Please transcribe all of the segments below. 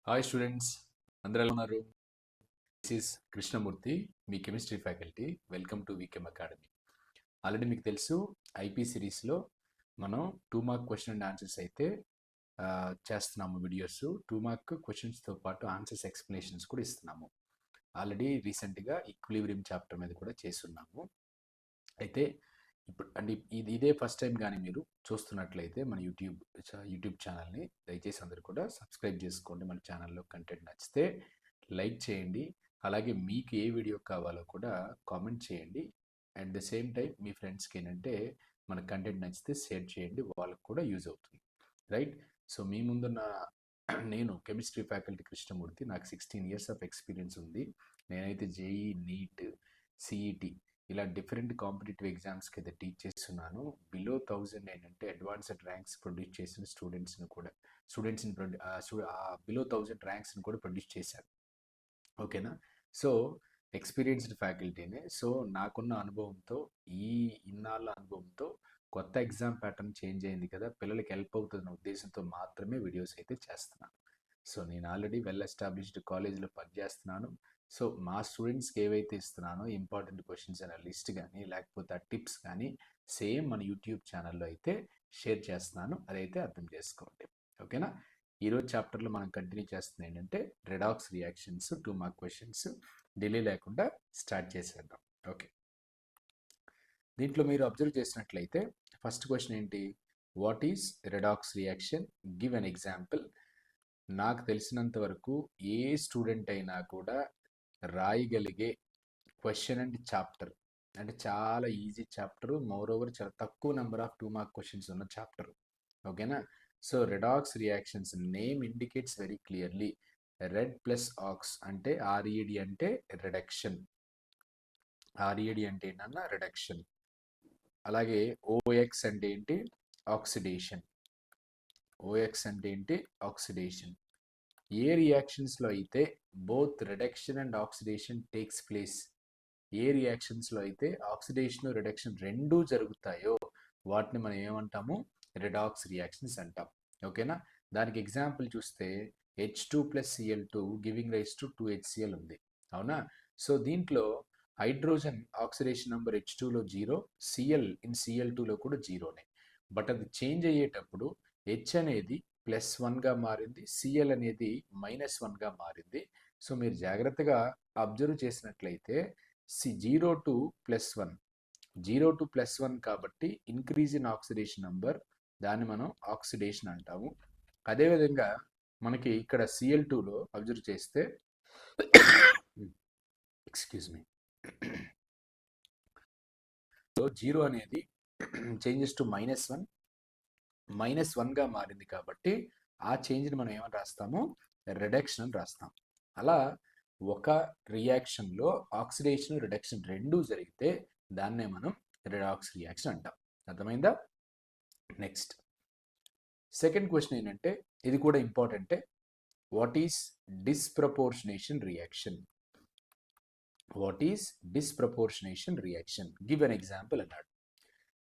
Hi students, అందరూ ఎలా ఉన్నారు? దిస్ ఈస్ కృష్ణమూర్తి, మీ కెమిస్ట్రీ ఫ్యాకల్టీ. వెల్కమ్ టు వీకెమ్ అకాడమీ. ఆల్రెడీ మీకు తెలుసు, ఐపీ సిరీస్లో మనం 2 మార్క్ క్వశ్చన్ అండ్ ఆన్సర్స్ అయితే చేస్తున్నాము. వీడియోస్ 2 మార్క్ క్వశ్చన్స్తో పాటు ఆన్సర్స్ ఎక్స్ప్లెనేషన్స్ కూడా ఇస్తున్నాము. ఆల్రెడీ రీసెంట్గా ఈక్విలిబ్రియం చాప్టర్ మీద కూడా చేస్తున్నాము. అయితే ఇప్పుడు అంటే ఇదే ఫస్ట్ టైం కానీ మీరు చూస్తున్నట్లయితే మన యూట్యూబ్ ఛానల్ని దయచేసి అందరూ కూడా సబ్స్క్రైబ్ చేసుకోండి. మన ఛానల్లో కంటెంట్ నచ్చితే లైక్ చేయండి. అలాగే మీకు ఏ వీడియో కావాలో కూడా కామెంట్ చేయండి. అట్ ద సేమ్ టైం మీ ఫ్రెండ్స్కి ఏంటంటే మన కంటెంట్ నచ్చితే షేర్ చేయండి, వాళ్ళకు కూడా యూజ్ అవుతుంది. రైట్. సో మీ ముందున్న నేను కెమిస్ట్రీ ఫ్యాకల్టీ కృష్ణమూర్తి. నాకు 16 years ఆఫ్ ఎక్స్పీరియన్స్ ఉంది. నేనైతే జేఈ, నీట్, సిఈటి ఇలా డిఫరెంట్ కాంపిటేటివ్ ఎగ్జామ్స్కి అయితే టీచ్ చేస్తున్నాను. బిలో 1000 ఏంటంటే అడ్వాన్స్డ్ ర్యాంక్స్ ప్రొడ్యూస్ చేసిన స్టూడెంట్స్ని బిలో 1000 ర్యాంక్స్ని కూడా ప్రొడ్యూస్ చేశాను. ఓకేనా? So experienced ఫ్యాకల్టీనే. సో నాకున్న అనుభవంతో, ఇన్నాళ్ళ అనుభవంతో కొత్త ఎగ్జామ్ ప్యాటర్న్ చేంజ్ అయింది కదా, పిల్లలకి హెల్ప్ అవుతున్న ఉద్దేశంతో మాత్రమే వీడియోస్ అయితే చేస్తున్నాను. సో నేను ఆల్రెడీ వెల్ ఎస్టాబ్లిష్డ్ కాలేజీలో పనిచేస్తున్నాను. సో మా స్టూడెంట్స్కి ఏవైతే ఇస్తున్నానో ఇంపార్టెంట్ క్వశ్చన్స్ అనే లిస్ట్ కానీ లేకపోతే ఆ టిప్స్ కానీ సేమ్ మన యూట్యూబ్ ఛానల్లో అయితే షేర్ చేస్తున్నాను. అదైతే అర్థం చేసుకోండి. ఓకేనా? ఈరోజు చాప్టర్లో మనం కంటిన్యూ చేస్తుంది ఏంటంటే redox reactions, 2 mark questions. Delay లేకుండా స్టార్ట్ చేసేద్దాం. ఓకే, దీంట్లో మీరు అబ్జర్వ్ చేసినట్లయితే ఫస్ట్ క్వశ్చన్ ఏంటి? What is redox reaction? Give an example. నాకు తెలిసినంత వరకు ఏ స్టూడెంట్ అయినా కూడా రాయగలిగే క్వశ్చన్ అండ్ చాప్టర్, అంటే చాలా ఈజీ చాప్టర్, మోర్ ఓవర్ చాలా తక్కువ నెంబర్ ఆఫ్ 2 మార్క్ క్వశ్చన్స్ ఉన్న చాప్టర్. ఓకేనా? So redox reactions name indicates very clearly. Red plus aux అంటే ఆర్ఈడి అంటే రిడక్షన్. ఆర్ఈడి అంటే ఏంటన్నా రిడక్షన్. అలాగే ఓఎక్స్ అంటే ఏంటి? ఆక్సిడేషన్. ఓఎక్స్ అంటే ఏంటి? ఆక్సిడేషన్. ఏ రియాక్షన్స్లో అయితే both reduction and oxidation takes place, ఏ రియాక్షన్స్లో అయితే ఆక్సిడేషన్ రిడక్షన్ రెండూ జరుగుతాయో వాటిని మనం ఏమంటాము? రెడాక్స్ రియాక్షన్స్ అంటాం. ఓకేనా? దానికి ఎగ్జాంపుల్ చూస్తే H2 + Cl2 giving rise to 2HCl ఉంది. అవునా? సో దీంట్లో హైడ్రోజన్ ఆక్సిడేషన్ నెంబర్ H2లో 0, Cl ఇన్ Cl2లో కూడా 0నే. బట్ అది చేంజ్ అయ్యేటప్పుడు H అనేది +1గా మారింది, Cl అనేది -1గా మారింది. సో మీరు జాగ్రత్తగా అబ్జర్వ్ చేసినట్లయితే 0 to +1, 0 to +1 కాబట్టి ఇంక్రీజ్ ఇన్ ఆక్సిడేషన్ నంబర్, దాన్ని మనం ఆక్సిడేషన్ అంటాము. అదేవిధంగా మనకి ఇక్కడ Cl2లో అబ్జర్వ్ చేస్తే ఎక్స్క్యూజ్ మీ, 0 అనేది చేంజెస్ టు -1గా మారింది కాబట్టి ఆ చేంజ్ని మనం ఏమని రాస్తాము? రిడక్షన్ అని రాస్తాం. అలా ఒక రియాక్షన్లో ఆక్సిడేషన్ రిడక్షన్ రెండూ జరిగితే దాన్నే మనం రెడాక్స్ రియాక్షన్ అంటాం. అర్థమైందా? నెక్స్ట్ సెకండ్ క్వశ్చన్ ఏంటంటే ఇది కూడా ఇంపార్టెంటే. What is disproportionation reaction? What is disproportionation reaction? Give an example అన్నాడు.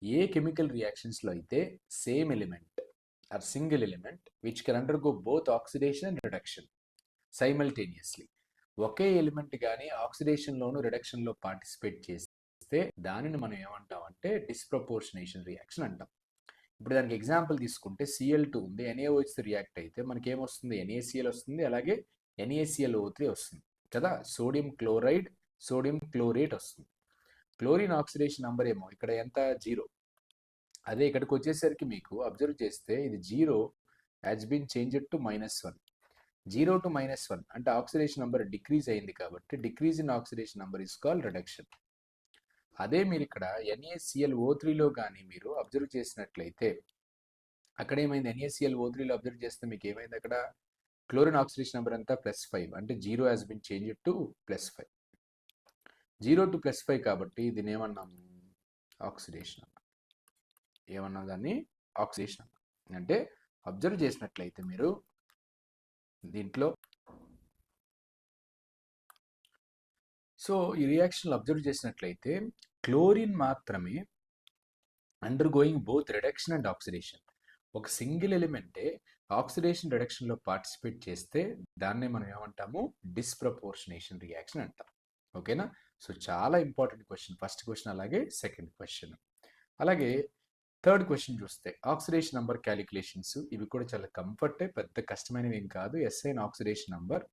ఏ కెమికల్ రియాక్షన్స్లో అయితే same element or single element which can undergo both oxidation and reduction simultaneously, ఒకే ఎలిమెంట్ కానీ ఆక్సిడేషన్లోను రిడక్షన్లో పార్టిసిపేట్ చేస్తే దానిని మనం ఏమంటాం అంటే డిస్ప్రపోర్షనేషన్ రియాక్షన్ అంటాం. ఇప్పుడు దానికి ఎగ్జాంపుల్ తీసుకుంటే Cl2 ఉంది, NaOH రియాక్ట్ అయితే మనకి ఏమొస్తుంది? NaCl వస్తుంది, అలాగే NaClO3 వస్తుంది కదా. సోడియం క్లోరైడ్, సోడియం క్లోరేట్ వస్తుంది. క్లోరిన్ ఆక్సిడేషన్ నంబర్ ఏమో ఇక్కడ ఎంత? 0. అదే ఇక్కడికి వచ్చేసరికి మీకు అబ్జర్వ్ చేస్తే ఇది 0 has been changed to -1. 0 to -1 అంటే ఆక్సిడేషన్ నంబర్ డిక్రీజ్ అయింది కాబట్టి decrease in oxidation number is called reduction. అదే మీరు ఇక్కడ NaClO3లో కానీ మీరు అబ్జర్వ్ చేసినట్లయితే అక్కడ ఏమైంది? NaClO3లో అబ్జర్వ్ చేస్తే మీకు ఏమైంది? అక్కడ క్లోరిన్ ఆక్సిడేషన్ నెంబర్ అంతా +5 అంటే 0 has been changed to +5. 0 to +5 కాబట్టి దీన్ని ఏమన్నాము? ఆక్సిడేషన్. ఏమన్నా దాన్ని? ఆక్సిడేషన్. అంటే అబ్జర్వ్ చేసినట్లయితే మీరు దీంట్లో సో ఈ రియాక్షన్లో అబ్జర్వ్ చేసినట్లయితే క్లోరిన్ మాత్రమే under going both reduction and oxidation. ఒక సింగిల్ ఎలిమెంటే ఆక్సిడేషన్ రిడక్షన్లో పార్టిసిపేట్ చేస్తే దాన్నే మనం ఏమంటాము, డిస్ప్రపోర్షనేషన్ రియాక్షన్ అంటాం. ఓకేనా? సో చాలా ఇంపార్టెంట్ క్వశ్చన్, ఫస్ట్ క్వశ్చన్ అలాగే సెకండ్ క్వశ్చన్. అలాగే థర్డ్ క్వశ్చన్ చూస్తే ఆక్సిడేషన్ నంబర్ క్యాలిక్యులేషన్స్, ఇవి కూడా చాలా కంఫర్టే, పెద్ద కష్టమైనవి ఏం కాదు. Assign oxidation number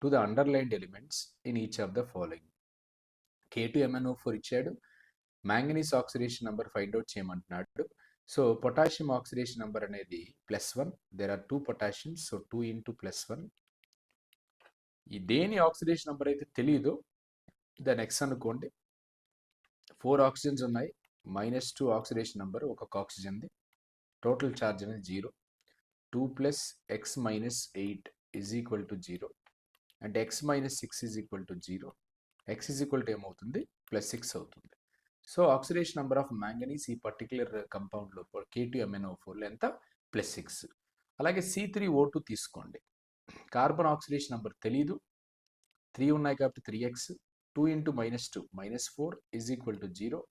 to the underlined elements in each of the following. K2MnO4 ఇచ్చాడు, manganese oxidation number find out చేయమంటున్నాడు. సో పొటాషియం ఆక్సిడేషన్ నంబర్ అనేది +1, there are 2 potassiums, so 2 into +1. ఈ దేని ఆక్సిడేషన్ నంబర్ అయితే తెలియదో దాని X అనుకోండి. 4 ఆక్సిజన్స్ ఉన్నాయి, -2 ఆక్సిడేషన్ నంబర్ ఒక్కొక్క ఆక్సిజన్ది, టోటల్ ఛార్జ్ అనేది 0. 2 + x - 8 = 0, అంటే x - 6 = 0. x ఏమవుతుంది, +6 అవుతుంది. So oxidation number of manganese ఈ పర్టికులర్ కంపౌండ్లో K2MnO4లో ఎంత, +6. అలాగే C3O2 తీసుకోండి, కార్బన్ ఆక్సిడేషన్ నంబర్ తెలీదు, 3 ఉన్నాయి కాబట్టి 3x, 2 into -2 -4 = 0.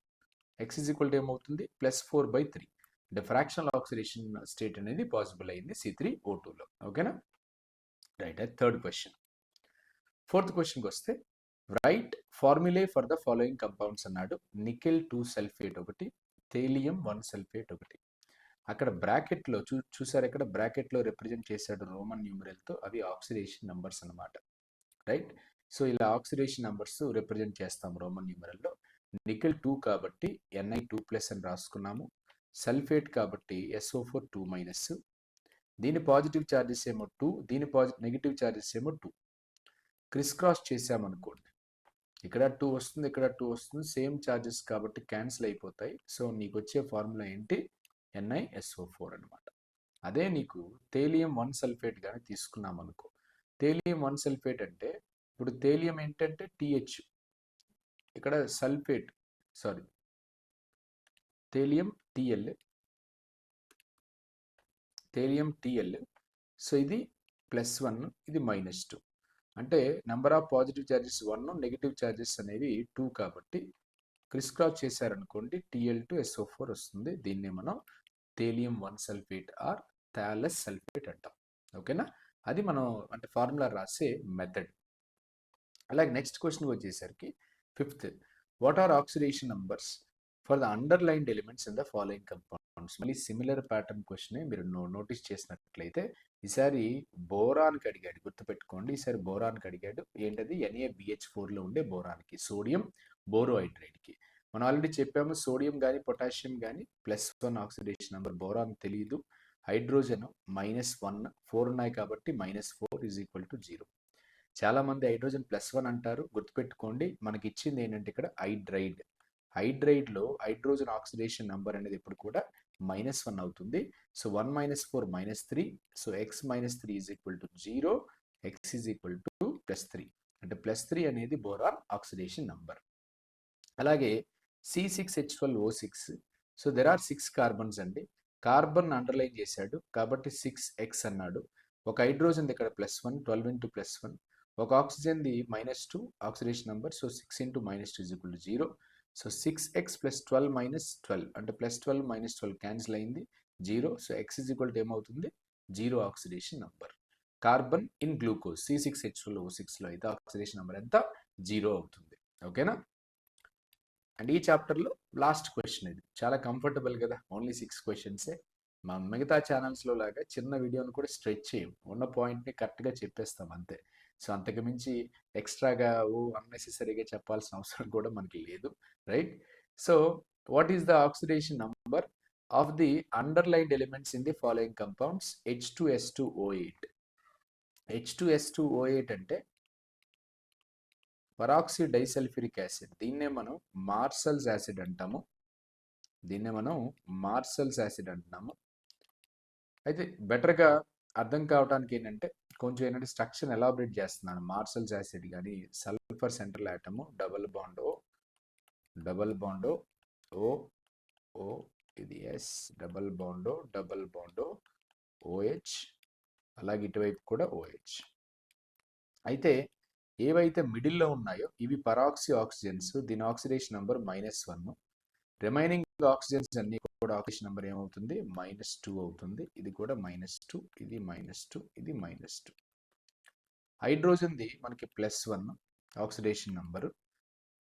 x ఏమవుతుంది, +4/3. అంటే ఫ్రాక్షనల్ ఆక్సిడేషన్ స్టేట్ అనేది పాసిబుల్ అయింది C3O2లో. ఓకేనా? రైట్. అది థర్డ్ క్వశ్చన్. ఫోర్త్ క్వశ్చన్కి వస్తే right formulae for the following compounds అన్నాడు. నికెల్ 2 సల్ఫేట్ ఒకటి, థేలియం 1 సల్ఫేట్ ఒకటి. అక్కడ బ్రాకెట్లో చూసారు, ఇక్కడ బ్రాకెట్లో రిప్రజెంట్ చేశాడు రోమన్ న్యూమరల్తో, అవి ఆక్సిడేషన్ నంబర్స్ అన్నమాట. రైట్. సో ఇలా ఆక్సిడేషన్ నంబర్స్ రిప్రజెంట్ చేస్తాం రోమన్ న్యూమరల్లో. నికెల్ 2 కాబట్టి Ni2+ అని రాసుకున్నాము, సల్ఫేట్ కాబట్టి SO4 2-, దీని పాజిటివ్ ఛార్జెస్ ఏమో 2, దీని నెగిటివ్ ఛార్జెస్ ఏమో 2. క్రిస్ క్రాస్ చేసామనుకోండి, ఇక్కడ 2 వస్తుంది, ఇక్కడ 2 వస్తుంది, సేమ్ ఛార్జెస్ కాబట్టి క్యాన్సిల్ అయిపోతాయి. సో నీకు వచ్చే ఫార్ములా ఏంటి, NiSO4 అనమాట. అదే నీకు థేలియం 1 సల్ఫేట్ కానీ తీసుకున్నాం అనుకో, థేలియం 1 సల్ఫేట్ అంటే ఇప్పుడు థేలియం ఏంటంటే TH, ఇక్కడ సల్ఫేట్ థేలియం TL, సో ఇది +1, ఇది -2, అంటే number of positive charges 1, negative charges అనేవి 2 కాబట్టి క్రిస్ క్రాస్ చేశారనుకోండి Tl2SO4 వస్తుంది. దీన్ని మనం thallium 1 sulphate or thallous sulphate అంటాం. ఓకేనా? అది మనం అంటే ఫార్ములా రాసే మెథడ్. అలాగే నెక్స్ట్ క్వశ్చన్ వచ్చేసరికి fifth, what are oxidation numbers for the underlined elements in the following compounds. మళ్ళీ సిమిలర్ ప్యాటర్న్ క్వశ్చన్ మీరు నోటీస్ చేసినట్లయితే ఈసారి బోరాన్కి అడిగాడు, గుర్తుపెట్టుకోండి, ఈసారి బోరాన్కి అడిగాడు. ఏంటది, NaBH4లో ఉండే బోరాన్కి, సోడియం బోరోహైడ్రైడ్కి. మనం ఆల్రెడీ చెప్పాము, సోడియం కానీ పొటాషియం కానీ +1 ఆక్సిడేషన్ నెంబర్, బోరాన్ తెలియదు, హైడ్రోజన్ -1, 4 ఉన్నాయి కాబట్టి -4 = 0. చాలామంది హైడ్రోజన్ +1 అంటారు, గుర్తుపెట్టుకోండి మనకి ఇచ్చింది ఏంటంటే ఇక్కడ హైడ్రైడ్లో హైడ్రోజన్ ఆక్సిడేషన్ నెంబర్ అనేది ఇప్పుడు కూడా -1 అవుతుంది. సో 1 - 4 -3, సో x - 3 = 0, x +3, అంటే +3 అనేది బోరాన్ ఆక్సిడేషన్ నంబర్. అలాగే C6H12O6, so there are 6 carbons అండి, కార్బన్ అండర్లైన్ చేశాడు కాబట్టి 6x అన్నాడు. ఒక హైడ్రోజన్ ఇక్కడ +1, 12 into +1, ఒక ఆక్సిజన్ది -2 oxidation number, so 6 into -2 = 0. So 6x + 12 - 12, అంటే +12 - 12 క్యాన్సిల్ అయింది, 0. సో x ఏమవుతుంది, 0 oxidation number. Carbon in glucose C6H12O6లో అయితే ఆక్సిడేషన్ నెంబర్ ఎంత, 0 అవుతుంది. ఓకేనా? అండ్ ఈ చాప్టర్లో లాస్ట్ క్వశ్చన్, ఇది చాలా కంఫర్టబుల్ కదా, ఓన్లీ 6 క్వశ్చన్సే. మా మిగతా ఛానల్స్లో లాగా చిన్న వీడియోని కూడా స్ట్రెచ్ చేయం, ఉన్న పాయింట్ని కరెక్ట్గా చెప్పేస్తాం అంతే. సో అంతకు మించి ఎక్స్ట్రాగా అన్నెసెసరీగా చెప్పాల్సిన అవసరం కూడా మనకి లేదు. Right. So what is the oxidation number of the underlined elements in the following compounds. H2S2O8. H2S2O8 అంటే పరాక్సీ డైసల్ఫ్యూరిక్ యాసిడ్, దీన్నే మనం మార్సల్స్ యాసిడ్ అంటాము, అయితే బెటర్గా అర్థం కావడానికి ఏంటంటే కొంచెం ఏంటంటే స్ట్రక్చర్ ఎలాబరేట్ చేస్తున్నాను. మార్సల్స్ యాసిడ్ కానీ sulphur central atom, double bond O ఇది S, డబల్ బాండ్ OH, అలాగే ఇటువైపు కూడా OH. అయితే ఏవైతే మిడిల్లో ఉన్నాయో ఇవి పరాక్సీ ఆక్సిజన్స్, దీని ఆక్సిడేషన్ నెంబర్ -1. రిమైనింగ్ ఆక్సిజన్స్ అన్ని కూడా ఆక్సిడేషన్ నెంబర్ ఏమవుతుంది -2 అవుతుంది. ఇది కూడా -2, ఇది -2, ఇది -2. హైడ్రోజన్ది మనకి +1 ఆక్సిడేషన్ నెంబరు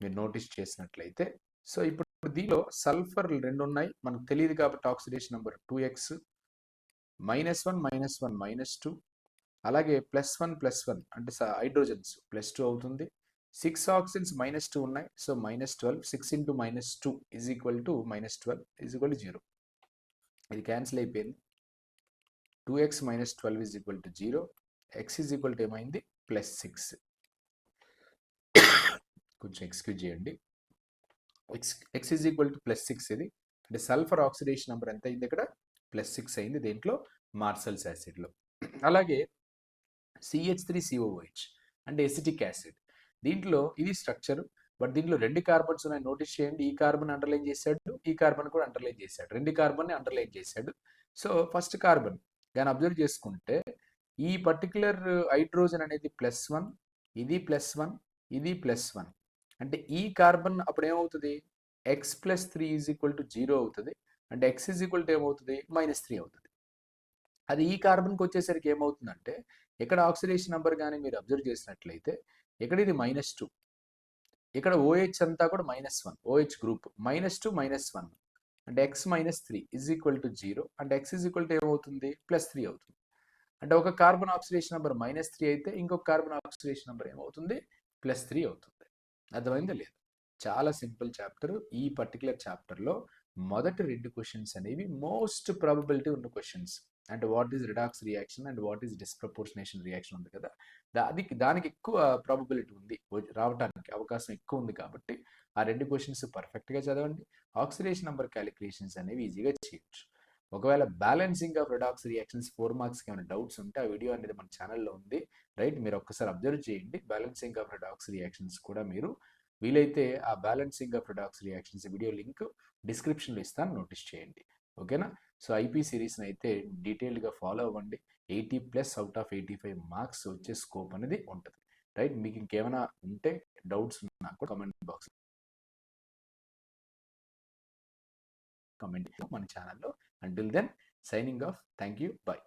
మీరు నోటీస్ చేసినట్లయితే. సో ఇప్పుడు దీనిలో సల్ఫర్ 2 ఉన్నాయి, మనకు తెలియదు కాబట్టి ఆక్సిడేషన్ నెంబర్ 2x, -1 -1 -2, అలాగే +1 అంటే హైడ్రోజన్స్ +2 అవుతుంది. 6 ఆక్సిజన్స్ -2 ఉన్నాయి, సో -12, 6 × -2 -12 0. ఇది క్యాన్సిల్ అయిపోయింది. 2x - 12 0. x ఏమైంది +6. కొంచెం ఎక్స్క్యూజ్ చేయండి. x +6 ఇది అంటే సల్ఫర్ ఆక్సిడేషన్ నెంబర్ ఎంత అయింది ఇక్కడ +6 అయింది దేంట్లో మార్సల్స్ యాసిడ్లో. అలాగే CH3COOH అంటే ఎసిటిక్ యాసిడ్, దీంట్లో ఇది స్ట్రక్చర్, బట్ దీంట్లో 2 కార్బన్స్ ఉన్నాయి నోటీస్ చేయండి. ఈ కార్బన్ అండర్లైన్ చేశాడు, ఈ కార్బన్ కూడా అండర్లైన్ చేశాడు, 2 కార్బన్ని అండర్లైన్ చేశాడు. సో ఫస్ట్ కార్బన్ దాన్ని అబ్జర్వ్ చేసుకుంటే ఈ పర్టికులర్ హైడ్రోజన్ అనేది +1, ఇది +1, ఇది +1 అంటే ఈ కార్బన్ అప్పుడు ఏమవుతుంది x + 3 = 0 అవుతుంది. అంటే x ఏమవుతుంది -3 అవుతుంది. అది ఈ కార్బన్కి వచ్చేసరికి ఏమవుతుందంటే ఇక్కడ ఆక్సిడేషన్ నెంబర్ కానీ మీరు అబ్జర్వ్ చేసినట్లయితే ఇక్కడ ఇది -2, ఇక్కడ OH అంతా కూడా -1, OH గ్రూప్ -2 -1 అంటే x - 3 = 0 అంటే x ఏమవుతుంది +3 అవుతుంది. అంటే ఒక కార్బన్ ఆక్సిడేషన్ నెంబర్ -3 అయితే ఇంకొక కార్బన్ ఆక్సిడేషన్ నెంబర్ ఏమవుతుంది +3 అవుతుంది. అర్థమైందా లేదు? చాలా సింపుల్ చాప్టర్. ఈ పర్టికులర్ చాప్టర్లో మొదటి 2 క్వశ్చన్స్ అనేవి మోస్ట్ ప్రాబబిలిటీ ఉన్న క్వశ్చన్స్. అంటే what is redox reaction and what is డిస్ప్రపోర్షనేషన్ reaction ఉంది కదా, దానికి ఎక్కువ ప్రాబబిలిటీ ఉంది, రావడానికి అవకాశం ఎక్కువ ఉంది. కాబట్టి ఆ 2 క్వశ్చన్స్ పర్ఫెక్ట్గా చదవండి. ఆక్సిడేషన్ నెంబర్ క్యాలిక్యులేషన్స్ అనేవి ఈజీగా చేయొచ్చు. ఒకవేళ బ్యాలెన్సింగ్ ఆఫ్ రిడాక్స్ రియాక్షన్స్ 4 మార్క్స్కి ఏమైనా డౌట్స్ ఉంటే ఆ వీడియో అనేది మన ఛానల్లో ఉంది, రైట్? మీరు ఒక్కసారి అబ్జర్వ్ చేయండి. బ్యాలెన్సింగ్ ఆఫ్ రిడాక్స్ రియాక్షన్స్ కూడా మీరు వీలైతే ఆ balancing of redox reactions video link డిస్క్రిప్షన్లో ఇస్తాను, నోటీస్ చేయండి. ఓకేనా? సో ఐపీ సిరీస్ని అయితే డీటెయిల్డ్గా ఫాలో అవ్వండి. 80+ అవుట్ ఆఫ్ 85 మార్క్స్ వచ్చే స్కోప్ అనేది ఉంటుంది, రైట్? మీకు ఇంకేమైనా ఉంటే డౌట్స్ ఉన్నా కూడా కామెంట్ బాక్స్ కామెంట్ మన ఛానల్లో. Until then, signing off. Thank you. Bye.